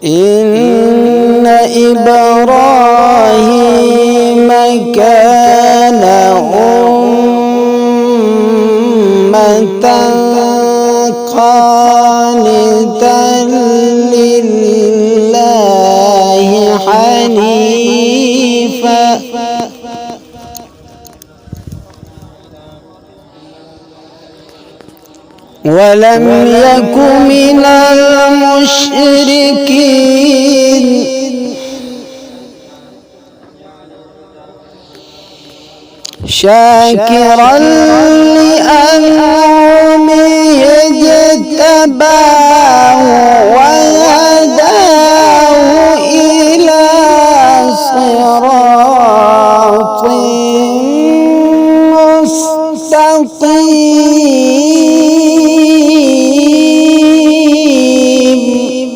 إن إبراهيم كان أمة قانتا لله حنيفا ولم يك من المشركين شاكرا لأنعمه اجتباه وهداه إلى صراط مستقيم.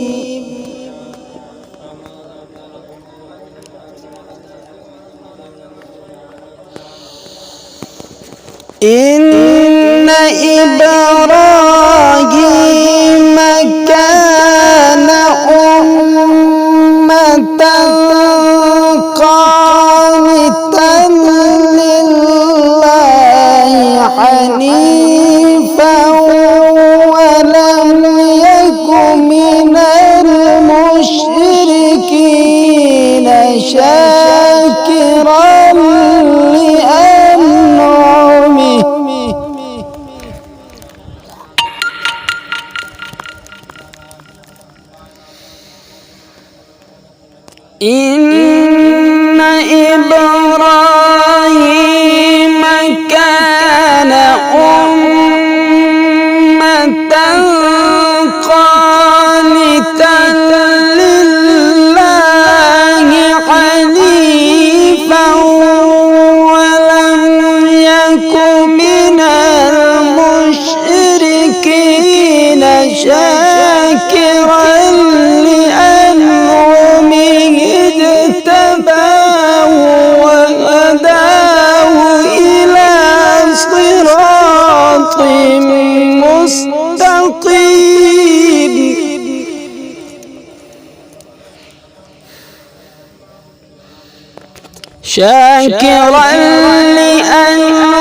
إن إبراهيم كان أمة قانتا لله حنيفا ولم يك من المشركين شاكرا إن إبراهيم كان أمة قانتا لله حنيفا ولم يك من المشركين شاكرا مستقيم. شاكرا لأنعمه